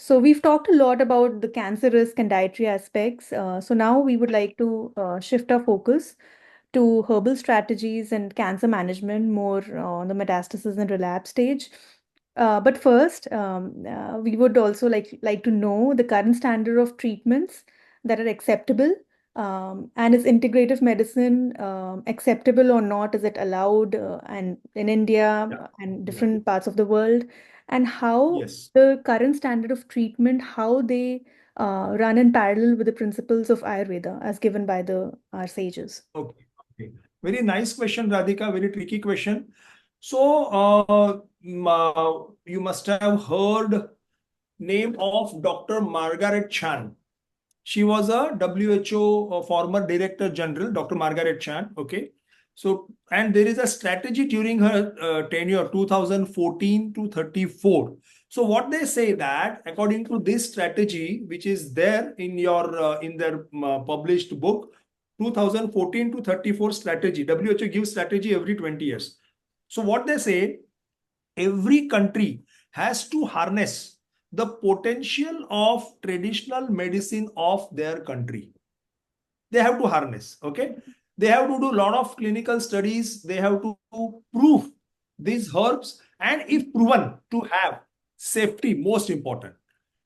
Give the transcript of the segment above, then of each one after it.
So we've talked a lot about the cancer risk and dietary aspects. So now we would like to shift our focus to herbal strategies and cancer management, more on the metastasis and relapse stage. But first, we would also like to know the current standard of treatments that are acceptable. And is integrative medicine acceptable or not? Is it allowed and in India Yeah, and yeah, different parts of the world? And how yes. the current standard of treatment, how they run in parallel with the principles of Ayurveda as given by the our sages. Okay, okay. Very nice question, Radhika. Very tricky question. So, you must have heard name of Dr. Margaret Chan. She was a WHO former Director General, Dr. Margaret Chan. Okay. So, and there is a strategy during her tenure, 2014 to 34. So, what they say that according to this strategy, which is there in your in their published book, 2014 to 34 strategy. WHO gives strategy every 20 years. So, what they say, every country has to harness the potential of traditional medicine of their country. They have to harness. Okay, they have to do a lot of clinical studies. They have to prove these herbs, and if proven to have safety, most important,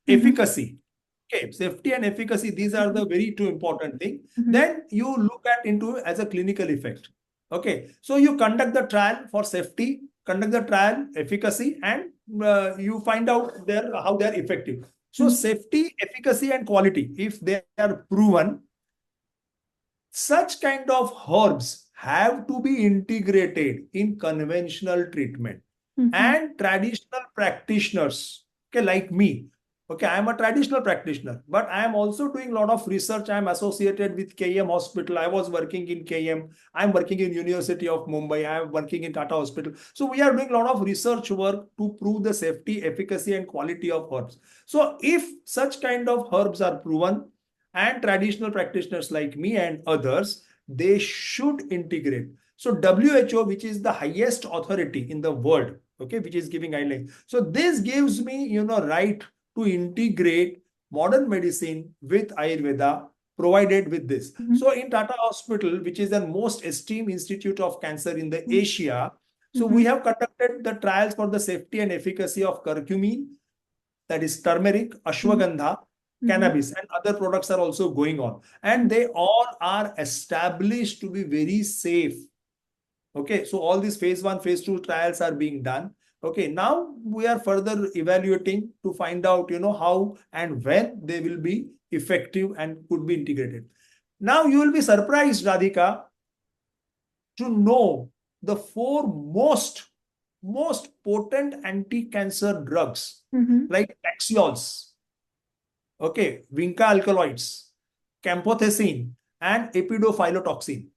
Mm-hmm. efficacy. Okay, safety and efficacy, these are the very two important thing. Mm-hmm. Then you look at into as a clinical effect. Okay, so you conduct the trial for safety, conduct the trial efficacy, and you find out their how they are effective. So Mm-hmm. safety, efficacy, and quality, if they are proven, such kind of herbs have to be integrated in conventional treatment. Mm-hmm. And traditional practitioners, okay, like me, okay, I am a traditional practitioner, but I am also doing a lot of research. I am associated with KM Hospital. I was working in KM. I am working in University of Mumbai. I am working in Tata Hospital. So we are doing a lot of research work to prove the safety, efficacy, and quality of herbs. So if such kind of herbs are proven, and traditional practitioners like me and others, they should integrate. So WHO, which is the highest authority in the world, okay, which is giving guidelines, so this gives me right to integrate modern medicine with Ayurveda, provided with this. Mm-hmm. So in Tata Hospital, which is the most esteemed institute of cancer in the Asia, so Mm-hmm. we have conducted the trials for the safety and efficacy of curcumin, that is turmeric, ashwagandha, Mm-hmm. cannabis, and other products are also going on. And they all are established to be very safe. Okay, so all these phase 1, phase 2 trials are being done. Okay, now we are further evaluating to find out, how and when they will be effective and could be integrated. Now you will be surprised, Radhika, to know the four most potent anti-cancer drugs, Mm-hmm. like taxiols, okay, vinca alkaloids, camphothecin, and epidophylotoxin.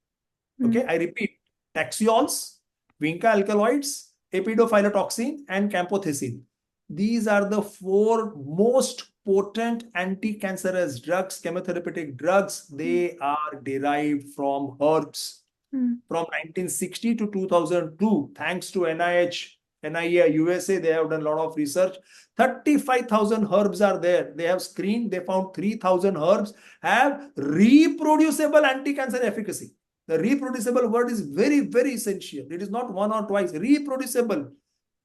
Okay, I repeat, taxiols, vinca alkaloids, epidophylotoxin, and camphothecin. These are the four most potent anti-cancerous drugs, chemotherapeutic drugs. They are derived from herbs. From 1960 to 2002, thanks to NIH, NIA, USA, they have done a lot of research. 35,000 herbs are there. They have screened, they found 3,000 herbs have reproducible anti-cancer efficacy. The reproducible word is very, very essential. It is not one or twice. Reproducible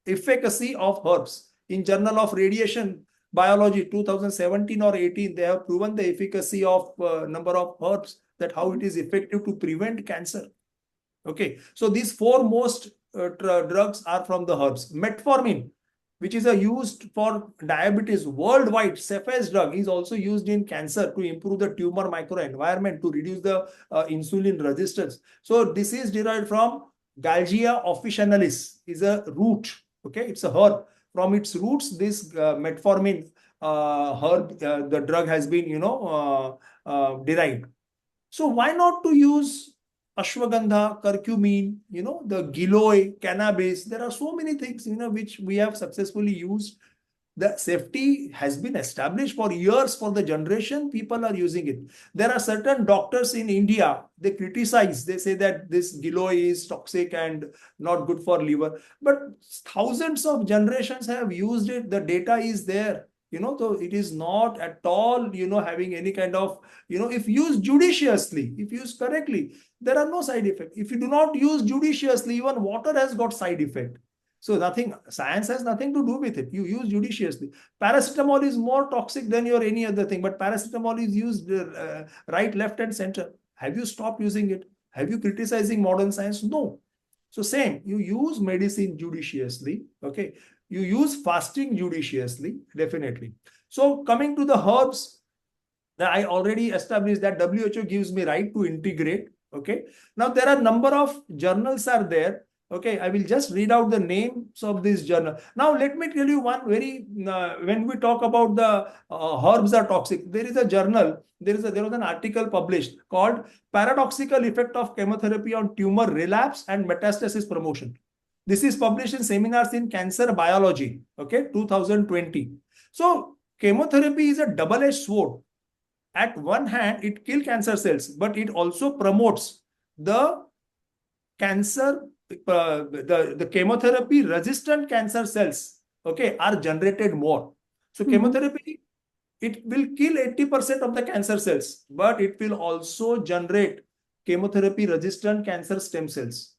efficacy of herbs. In Journal of Radiation Biology 2017 or 18, they have proven the efficacy of number of herbs, that how it is effective to prevent cancer. Okay, so these four most drugs are from the herbs. Metformin, which is used for diabetes worldwide, safest drug, is also used in cancer to improve the tumor microenvironment, to reduce the insulin resistance. So this is derived from Galgia officinalis, is a root. Okay, it's a herb. From its roots, this metformin herb, the drug has been, derived. So why not to use ashwagandha, curcumin, the giloy, cannabis? There are so many things, which we have successfully used. The safety has been established for years, for the generation. People are using it. There are certain doctors in India, they criticize, they say that this giloy is toxic and not good for liver. But thousands of generations have used it. The data is there. So it is not at all, having any kind of, if used judiciously, if used correctly, there are no side effects. If you do not use judiciously, even water has got side effect. So science has nothing to do with it. You use judiciously. Paracetamol is more toxic than your any other thing, but paracetamol is used right, left, and center. Have you stopped using it? Have you criticizing modern science? No. So same, you use medicine judiciously, okay? You use fasting judiciously, definitely. So coming to the herbs, that I already established that WHO gives me right to integrate, okay? Now there are number of journals are there, okay? I will just read out the names of this journal. Now let me tell you one very, when we talk about the herbs are toxic, there is a journal, there was an article published called Paradoxical Effect of Chemotherapy on Tumor Relapse and Metastasis Promotion. This is published in Seminars in Cancer Biology, okay, 2020. So chemotherapy is a double-edged sword. At one hand, it kills cancer cells, but it also promotes the cancer, the chemotherapy resistant cancer cells, okay, are generated more. So chemotherapy, it will kill 80% of the cancer cells, but it will also generate chemotherapy resistant cancer stem cells.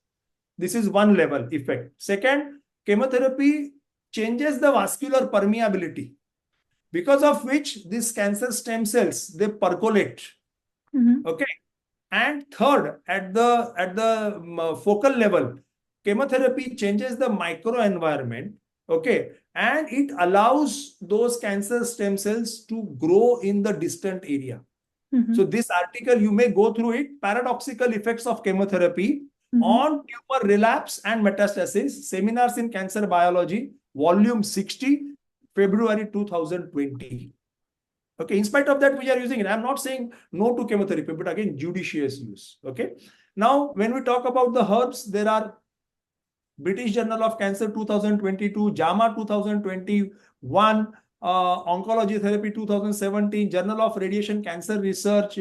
This is one level effect. Second, chemotherapy changes the vascular permeability, because of which these cancer stem cells, they percolate. Okay. And third, at the focal level, chemotherapy changes the microenvironment, okay, and it allows those cancer stem cells to grow in the distant area. So this article, you may go through it, Paradoxical Effects of Chemotherapy on Tumor Relapse and Metastasis, Seminars in Cancer Biology, Volume 60, February 2020. Okay, in spite of that, we are using it. I'm not saying no to chemotherapy, but again, judicious use. Okay. Now, when we talk about the herbs, there are British Journal of Cancer 2022, JAMA 2021, Oncology Therapy 2017, Journal of Radiation Cancer Research,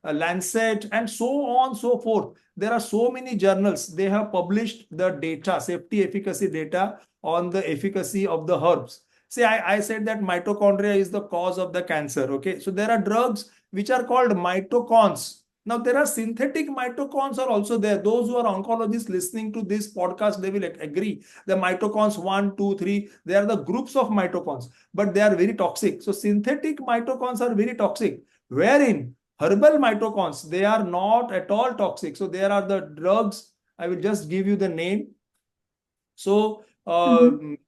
Lancet, and so on, so forth. There are so many journals. They have published the data, safety efficacy data on the efficacy of the herbs. See, I said that mitochondria is the cause of the cancer. Okay. So there are drugs which are called mitocons. Now, there are synthetic mitocons are also there. Those who are oncologists listening to this podcast, they will agree. The mitocons 1, 2, 3, they are the groups of mitocons, but they are very toxic. So synthetic mitocons are very toxic, wherein herbal mitocons, they are not at all toxic. So there are the drugs. I will just give you the name. So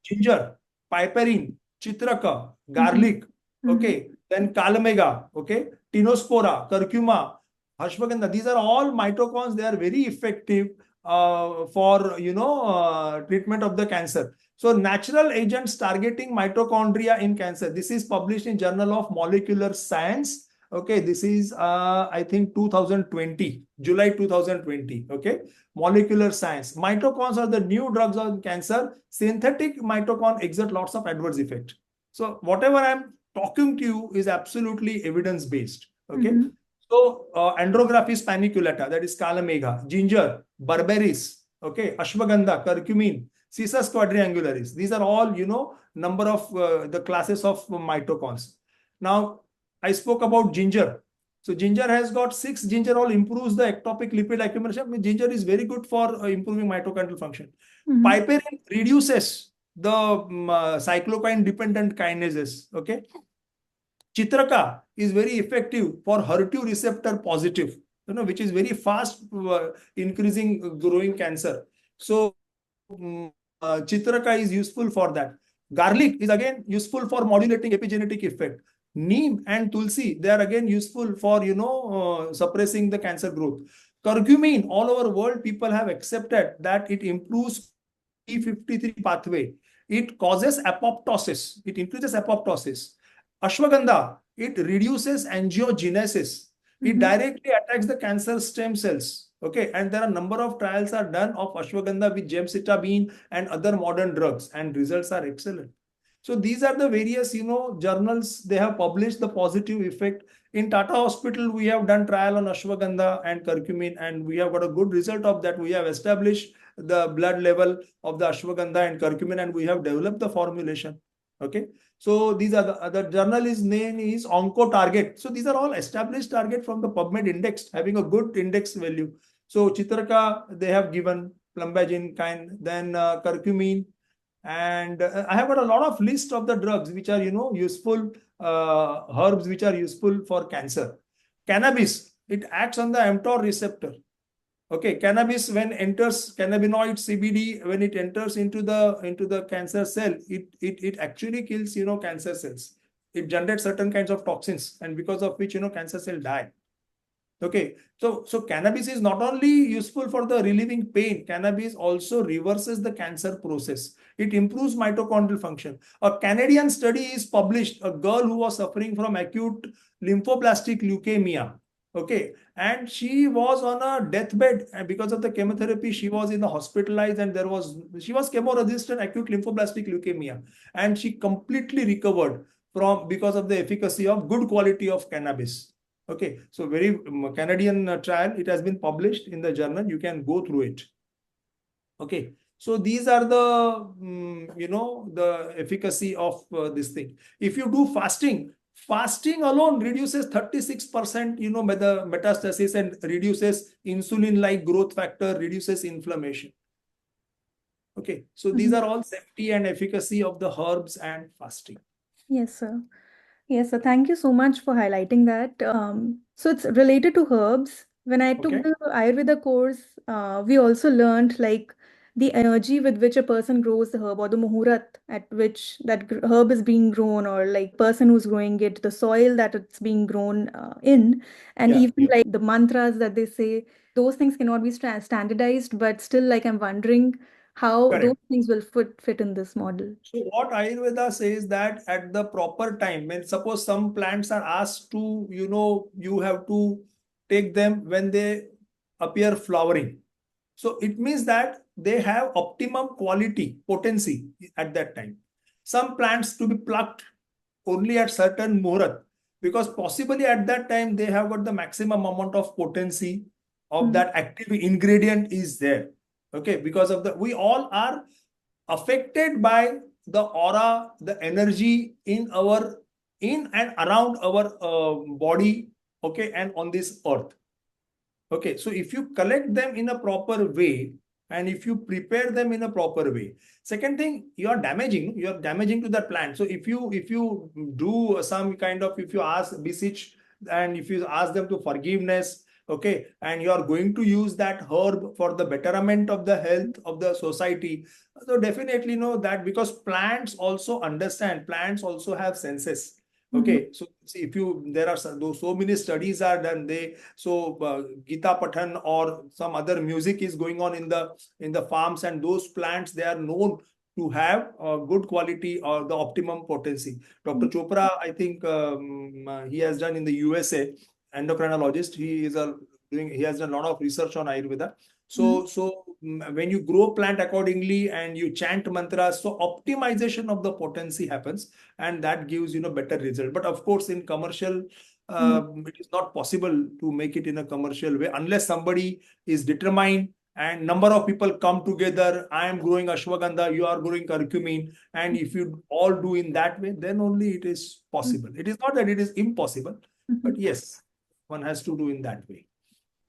ginger, piperine, citraka, garlic, okay, then kalamega, okay, tinospora, curcuma, ashwagandha. These are all mitocons. They are very effective for treatment of the cancer. So natural agents targeting mitochondria in cancer. This is published in Journal of Molecular Science. Okay, this is I think 2020, July 2020. Okay, Molecular Science. Mitocons are the new drugs on cancer. Synthetic mitocon exert lots of adverse effect. So whatever I'm talking to you is absolutely evidence based. Okay. So Andrographis paniculata, that is Kalamega, ginger, berberis, okay, ashwagandha, curcumin, Cissus quadriangularis. These are all, number of the classes of mitocons. Now, I spoke about ginger. So ginger has got 6 gingerol improves the ectopic lipid accumulation. I mean, ginger is very good for improving mitochondrial function. Piperine reduces the cyclokine dependent kinases. Okay. Chitraka is very effective for HER2 receptor positive, which is very fast increasing growing cancer. So Chitraka is useful for that. Garlic is again useful for modulating epigenetic effect. Neem and Tulsi, they are again useful for, suppressing the cancer growth. Curcumin, all over the world, people have accepted that it improves P53 pathway. It causes apoptosis. It increases apoptosis. Ashwagandha, it reduces angiogenesis. It directly attacks the cancer stem cells. Okay, and there are a number of trials are done of ashwagandha with gemcitabine and other modern drugs, and results are excellent. So these are the various, journals, they have published the positive effect. In Tata Hospital, we have done trial on ashwagandha and curcumin, and we have got a good result of that. We have established the blood level of the ashwagandha and curcumin, and we have developed the formulation. Okay. So these are the journal is name is Onco Target. So these are all established target from the PubMed index, having a good index value. So Chitraka, they have given plumbagin kind, then curcumin, and I have got a lot of list of the drugs which are useful herbs which are useful for cancer. Cannabis, it acts on the mTOR receptor. Okay, cannabis when enters cannabinoid CBD, when it enters into the cancer cell, it actually kills cancer cells. It generates certain kinds of toxins, and because of which cancer cell die. Okay, so cannabis is not only useful for the relieving pain, cannabis also reverses the cancer process. It improves mitochondrial function. A Canadian study is published, a girl who was suffering from acute lymphoblastic leukemia. Okay, and she was on a deathbed, and because of the chemotherapy, she was in the hospitalized, and she was chemo-resistant acute lymphoblastic leukemia, and she completely recovered from because of the efficacy of good quality of cannabis. Okay, so very Canadian trial. It has been published in the journal. You can go through it. Okay, so these are the the efficacy of this thing. If you do fasting, fasting alone reduces 36% the metastasis and reduces insulin-like growth factor, reduces inflammation. Okay, so these are all safety and efficacy of the herbs and fasting. Yes, sir. Yes, so thank you so much for highlighting that. So it's related to herbs. When I took Okay. the Ayurveda course, we also learned like the energy with which a person grows the herb, or the muhurat at which that herb is being grown, or like person who's growing it, the soil that it's being grown in, and Yeah, even yeah. like the mantras that they say, those things cannot be standardized, but still like I'm wondering how those Correct. things will fit in this model. So what Ayurveda says that at the proper time, when suppose some plants are asked to, you have to take them when they appear flowering. So it means that they have optimum quality, potency at that time. Some plants to be plucked only at certain muhurat, because possibly at that time they have got the maximum amount of potency of Mhm. that active ingredient is there. Okay, because of we all are affected by the aura, the energy in and around our body, okay, and on this earth. Okay, so if you collect them in a proper way, and if you prepare them in a proper way, second thing, you're damaging to that plant. So if you do some kind of, if you ask beseech, and if you ask them to forgiveness, okay, and you are going to use that herb for the betterment of the health of the society, so definitely know that, because plants also understand, plants also have senses. Mhm. Okay, so see, if you there are so many studies are done, Gita Pathan or some other music is going on in the farms, and those plants, they are known to have good quality or the optimum potency. Dr. Mhm. Chopra, I think he has done in the USA, endocrinologist. He has done a lot of research on Ayurveda. Mhm. So when you grow plant accordingly and you chant mantras, so optimization of the potency happens, and that gives better result. But of course, in commercial, Mhm. it is not possible to make it in a commercial way unless somebody is determined and number of people come together. I am growing ashwagandha, you are growing curcumin, and if you all do in that way, then only it is possible. It is not that it is impossible, but Mhm. yes, one has to do in that way.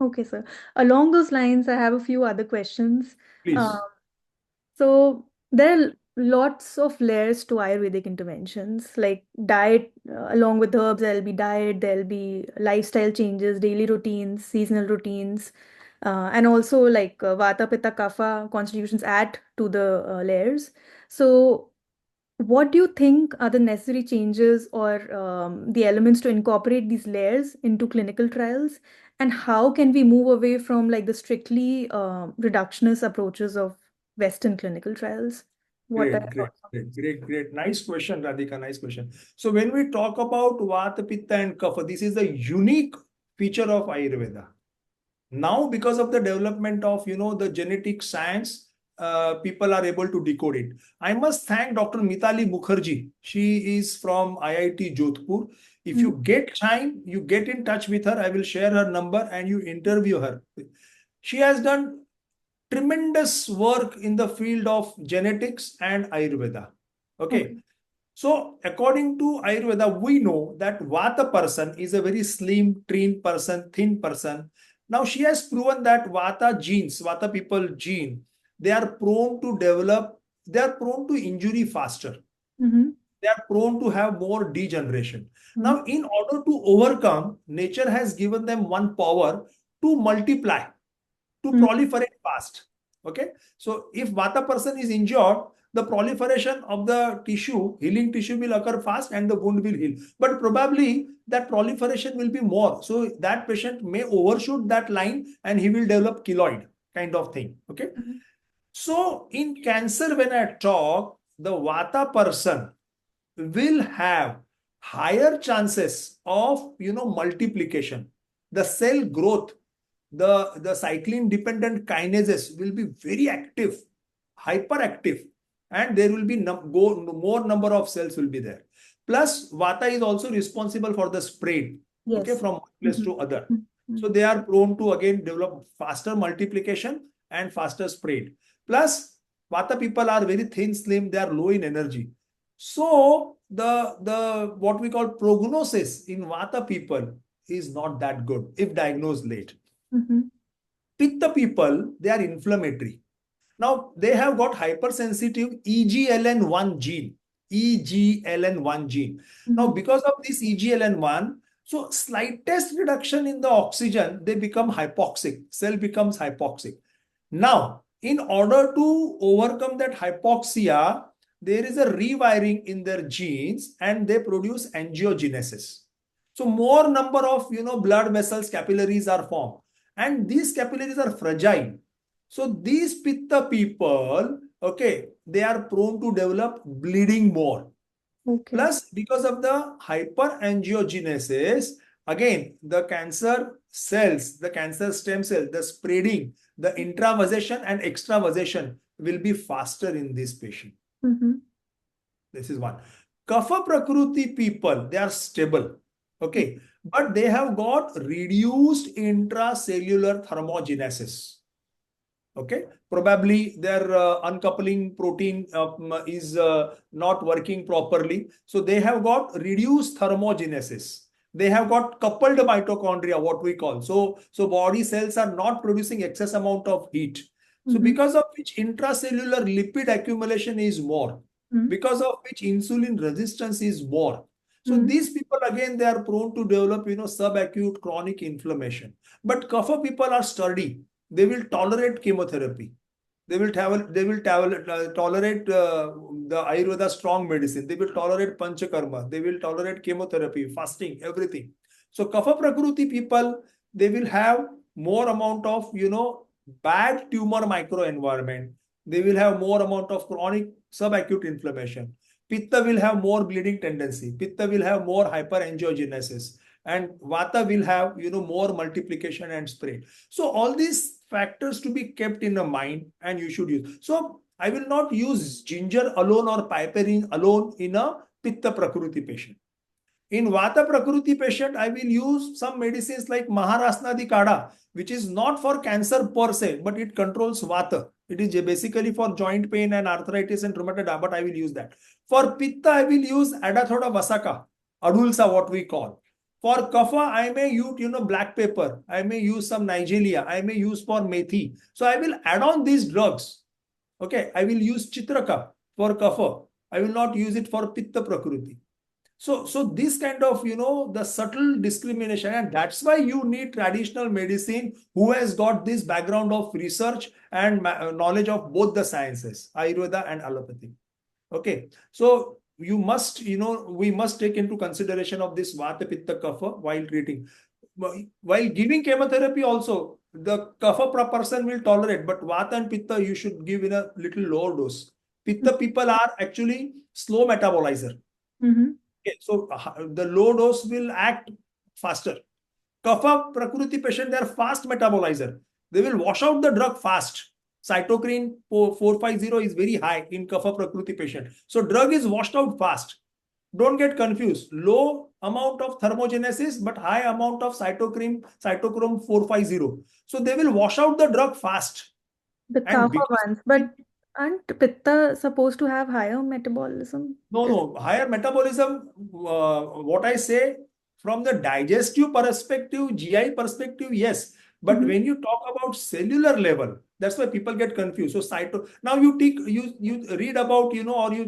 Okay, sir. Along those lines, I have a few other questions. Um, Please. so there are lots of layers to Ayurvedic interventions, like diet, along with herbs, there'll be diet, there'll be lifestyle changes, daily routines, seasonal routines, and also like Vata, Pitta, Kapha constitutions add to the layers. So what do you think are the necessary changes or the elements to incorporate these layers into clinical trials? And how can we move away from like the strictly reductionist approaches of Western clinical trials? What are Great, your great, thoughts on great, great, great. Nice question, Radhika. Nice question. So when we talk about Vata, Pitta, and Kapha, this is a unique feature of Ayurveda. Now, because of the development of the genetic science, people are able to decode it. I must thank Dr. Mitali Mukherjee. She is from IIT Jodhpur. If this? you get time, you get in touch with her. I will share her number and you interview her. She has done tremendous work in the field of genetics and Ayurveda. Okay. Okay. So according to Ayurveda, we know that Vata person is a very slim, thin person. Now she has proven that Vata genes, Vata people gene, they are prone to develop, they are prone to injury faster. Mm-hmm. They are prone to have more degeneration. Mm-hmm. Now, in order to overcome, nature has given them one power to multiply, to proliferate fast. Okay. So if Vata person is injured, the proliferation of the tissue, healing tissue will occur fast and the wound will heal. But probably that proliferation will be more. So that patient may overshoot that line and he will develop keloid kind of thing. Okay. Mm-hmm. So in cancer, when I talk, the Vata person will have higher chances of multiplication. The cell growth, the cyclin dependent kinases will be very active, hyperactive, and there will be more number of cells will be there. Plus vata is also responsible for the spread, okay, Yes. from one place Mm-hmm. to other. Mm-hmm. So they are prone to again develop faster multiplication and faster spread. Plus vata people are very thin, slim, they are low in energy. So the what we call prognosis in vata people is not that good if diagnosed late. Mm-hmm. Pitta people, they are inflammatory. Now they have got hypersensitive EGLN1 gene. EGLN1 gene. Now Mm-hmm. because of this EGLN1, so slightest reduction in the oxygen, they become hypoxic. Cell becomes hypoxic. Now, in order to overcome that hypoxia, there is a rewiring in their genes and they produce angiogenesis. So more number of blood vessels, capillaries are formed, and these capillaries are fragile. So these pitta people, okay, they are prone to develop bleeding more. Okay. Plus, because of the hyperangiogenesis, again, the cancer cells, the cancer stem cell, the spreading, the intravasation and extravasation will be faster in this patient. Mm-hmm. This is one. Kapha Prakruti people, they are stable. Okay. But they have got reduced intracellular thermogenesis. Okay, probably their uncoupling protein is not working properly, so they have got reduced thermogenesis. They have got coupled mitochondria, what we call. So body cells are not producing excess amount of heat, so Mm-hmm. because of which intracellular lipid accumulation is more, because of which insulin resistance is more. So Mm-hmm. these people again, they are prone to develop subacute chronic inflammation. But kapha people are sturdy, they will tolerate chemotherapy. Tolerate the Ayurveda strong medicine. They will tolerate panchakarma. They will tolerate chemotherapy, fasting, everything. So kapha prakruti people, they will have more amount of bad tumor microenvironment. They will have more amount of chronic subacute inflammation. Pitta will have more bleeding tendency. Pitta will have more hyperangiogenesis, and vata will have more multiplication and spread. So all these factors to be kept in the mind, and you should use. So I will not use ginger alone or piperine alone in a pitta prakruti patient. In vata prakruti patient, I will use some medicines like maharasnadi kada, which is not for cancer per se, but it controls vata. It is basically for joint pain and arthritis and rheumatoid, but I will use that. For pitta, I will use adathoda vasaka, adulsa, what we call. For kapha, I may use black pepper. I may use some Nigeria. I may use for methi. So I will add on these drugs. Okay, I will use chitraka for kapha. I will not use it for pitta prakruti. So this kind of the subtle discrimination, and that's why you need traditional medicine who has got this background of research and knowledge of both the sciences, Ayurveda and allopathy. Okay, so you must we must take into consideration of this vata pitta kapha while treating. While giving chemotherapy also, the kapha person will tolerate, but vata and pitta you should give in a little lower dose. Pitta people are actually slow metabolizer. Mm-hmm. Okay, so the low dose will act faster. Kapha Prakriti patient, they are fast metabolizer. They will wash out the drug fast. Cytokine 450 is very high in Kapha Prakriti patient. So drug is washed out fast. Don't get confused. Low amount of thermogenesis, but high amount of cytochrome 450. So they will wash out the drug fast. The And kapha because ones, but Aren't Pitta supposed to have higher metabolism? No, higher metabolism. What I say from the digestive perspective, GI perspective, yes. But Mm-hmm. when you talk about cellular level, that's why people get confused. So now you take you read about or you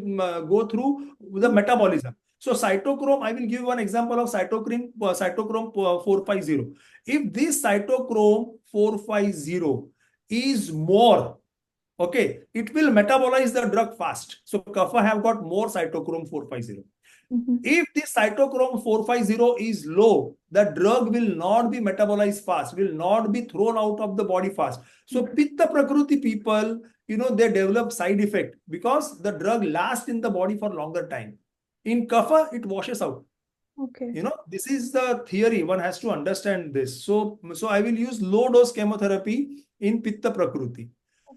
go through the metabolism. So cytochrome, I will give one example of cytochrome 450. If this cytochrome 450 is more, okay, it will metabolize the drug fast. So kapha have got more cytochrome 450. Mm-hmm. If the cytochrome 450 is low, the drug will not be metabolized fast, will not be thrown out of the body fast. So Okay. pitta prakriti people, they develop side effect because the drug lasts in the body for longer time. In kapha, it washes out. Okay. This is the theory. One has to understand this. So I will use low dose chemotherapy in pitta prakriti.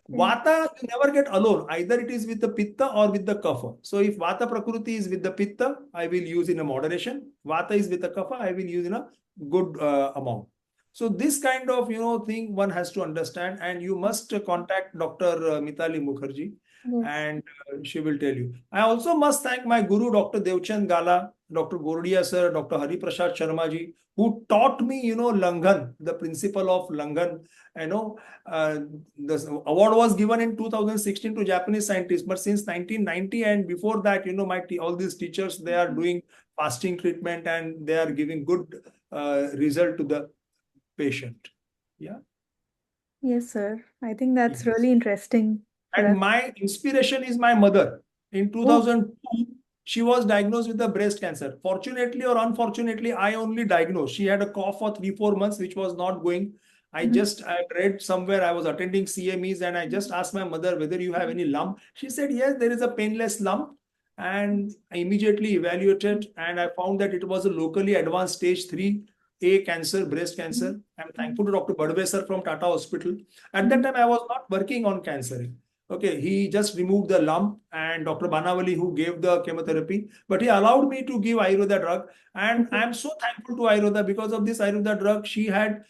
Okay. Vata, you never get alone. Either it is with the pitta or with the kapha. So if Vata Prakriti is with the pitta, I will use in a moderation. Vata is with the kapha, I will use in a good amount. So this kind of thing one has to understand, and you must contact Dr. Mitali Mukherjee, Yes. and she will tell you. I also must thank my guru, Dr. Devchand Gala, Dr. Gordia sir, Dr. Hari Prasad Sharma ji, who taught me, Langan, the principle of Langan. I know the award was given in 2016 to Japanese scientists, but since 1990 and before that, all these teachers, they are doing fasting treatment and they are giving good result to the patient. Yeah. Yes, sir. I think that's Yes. really interesting for And us. my inspiration is my mother. In Oh. 2002, she was diagnosed with the breast cancer. Fortunately or unfortunately, I only diagnosed. She had a cough for 3, 4 months, which was not going. Mhm. I read somewhere, I was attending CMEs, and I just asked my mother whether you have any lump. She said, yes, there is a painless lump. And I immediately evaluated, and I found that it was a locally advanced stage 3A cancer, breast cancer. I'm thankful to Dr. Badwe sir from Tata Hospital. At that Mhm. time, I was not working on cancer. Okay, he just removed the lump, and Dr. Banawali, who gave the chemotherapy, but he allowed me to give Ayurveda drug. And Okay. I'm so thankful to Ayurveda because of this Ayurveda drug. She had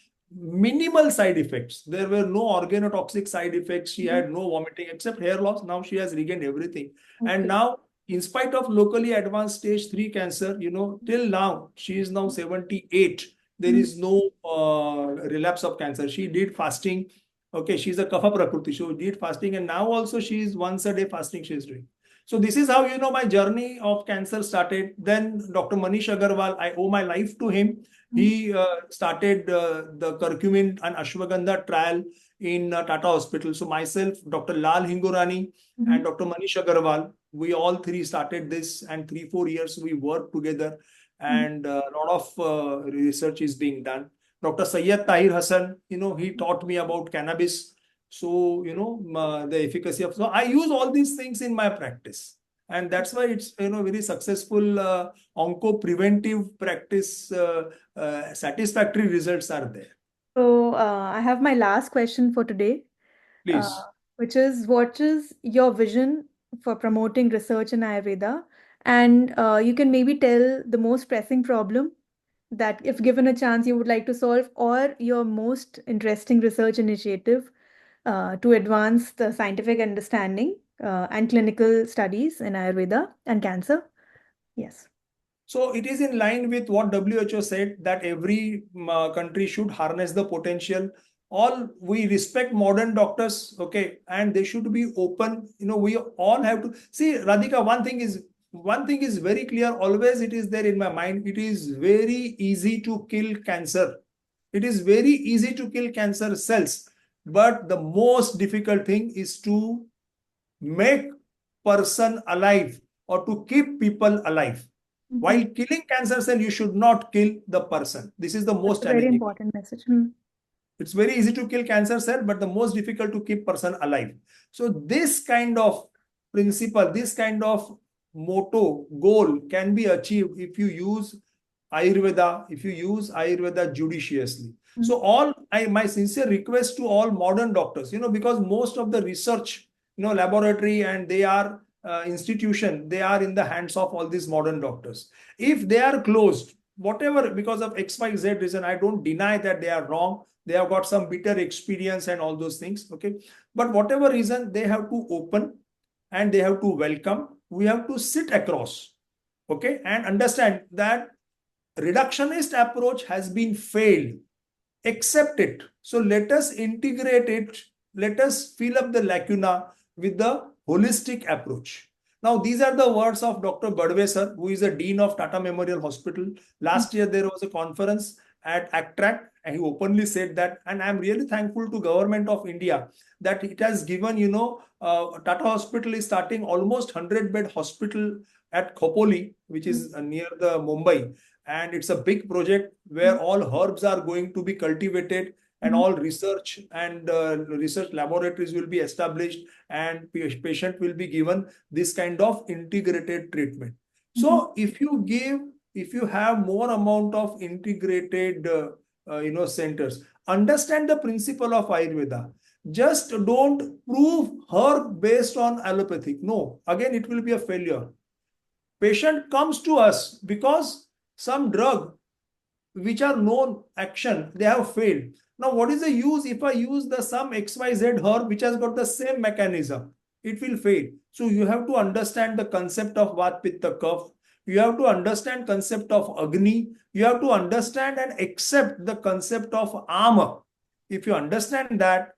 minimal side effects. There were no organotoxic side effects. She Mhm. had no vomiting except hair loss. Now she has regained everything. And Okay. now, in spite of locally advanced stage 3 cancer, till now, she is now 78. There Mhm. is no relapse of cancer. She did fasting. Okay, she's a kapha prakriti. So did fasting, and now also she is once a day fasting she is doing. So this is how my journey of cancer started. Then Dr. Manish Agarwal, I owe my life to him. Mhm. He started the curcumin and ashwagandha trial in Tata Hospital. So myself, Dr. Lal Hingorani, and Mhm. Dr. Manish Agarwal, we all three started this, and 3, 4 years we worked together, Mhm. and a lot of research is being done. Dr. Sayyid Tahir Hassan, he taught me about cannabis. So, the efficacy of, so I use all these things in my practice. And that's why it's, very successful onco preventive practice, satisfactory results are there. So, I have my last question for today, uh, Please. which is what is your vision for promoting research in Ayurveda? And you can maybe tell the most pressing problem that, if given a chance, you would like to solve, or your most interesting research initiative to advance the scientific understanding and clinical studies in Ayurveda and cancer. Yes. So it is in line with what WHO said, that every country should harness the potential. All we respect modern doctors, okay, and they should be open. We all have to see, Radhika. One thing is very clear. Always, it is there in my mind. It is very easy to kill cancer. It is very easy to kill cancer cells, but the most difficult thing is to make person alive, or to keep people alive. Mhm. While killing cancer cell, you should not kill the person. This is the That's most a very challenging. important message. Hmm. It's very easy to kill cancer cell, but the most difficult to keep person alive. So this kind of principle, this kind of motto, goal can be achieved if you use Ayurveda judiciously. Hmm. So my sincere request to all modern doctors, because most of the research, laboratory, and they are institution, they are in the hands of all these modern doctors. If they are closed, whatever, because of XYZ reason, I don't deny that they are wrong. They have got some bitter experience and all those things. Okay. But whatever reason, they have to open and they have to welcome. We have to sit across. Okay. And understand that reductionist approach has been failed. Accept it. So let us integrate it. Let us fill up the lacuna with the holistic approach. Now, these are the words of Dr. Badwe sir, who is the Dean of Tata Memorial Hospital. Last year, there was a conference at ACTRACT, and he openly said that. And I'm really thankful to Government of India that it has given, Tata Hospital is starting almost 100-bed hospital at Khopoli, which is near the Mumbai. And it's a big project where all herbs are going to be cultivated and all research and research laboratories will be established, and patient will be given this kind of integrated treatment. So if you have more amount of integrated centers, understand the principle of Ayurveda. Just don't prove herb based on allopathic. No, again it will be a failure. Patient comes to us because some drug which are known action, they have failed. Now, what is the use if I use the some XYZ herb which has got the same mechanism? It will fail. So you have to understand the concept of Vat Pitta Kapha. You have to understand concept of Agni. You have to understand and accept the concept of Ama. If you understand that,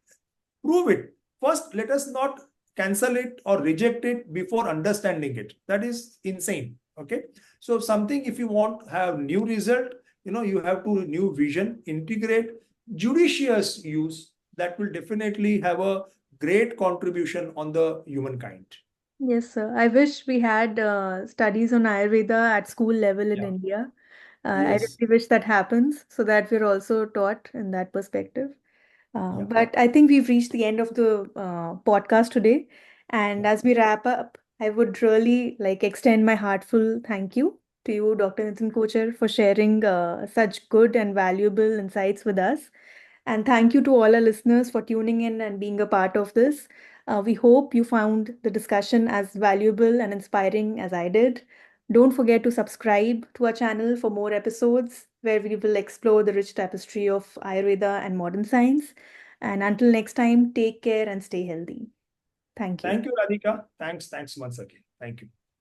prove it. First, let us not cancel it or reject it before understanding it. That is insane. Okay. So something, if you want to have new result, you have to new vision, integrate, judicious use, that will definitely have a great contribution on the humankind. Yes, sir. I wish we had studies on Ayurveda at school level in Yeah. India. I Yes. really wish that happens so that we're also taught in that perspective. Yeah. But I think we've reached the end of the podcast today. And Yeah. as we wrap up, I would really like extend my heartful thank you to you, Dr. Nitin Kochar, for sharing such good and valuable insights with us. And thank you to all our listeners for tuning in and being a part of this. We hope you found the discussion as valuable and inspiring as I did. Don't forget to subscribe to our channel for more episodes where we will explore the rich tapestry of Ayurveda and modern science. And until next time, take care and stay healthy. Thank you. Thank you, Radhika. Thanks once again. Thank you.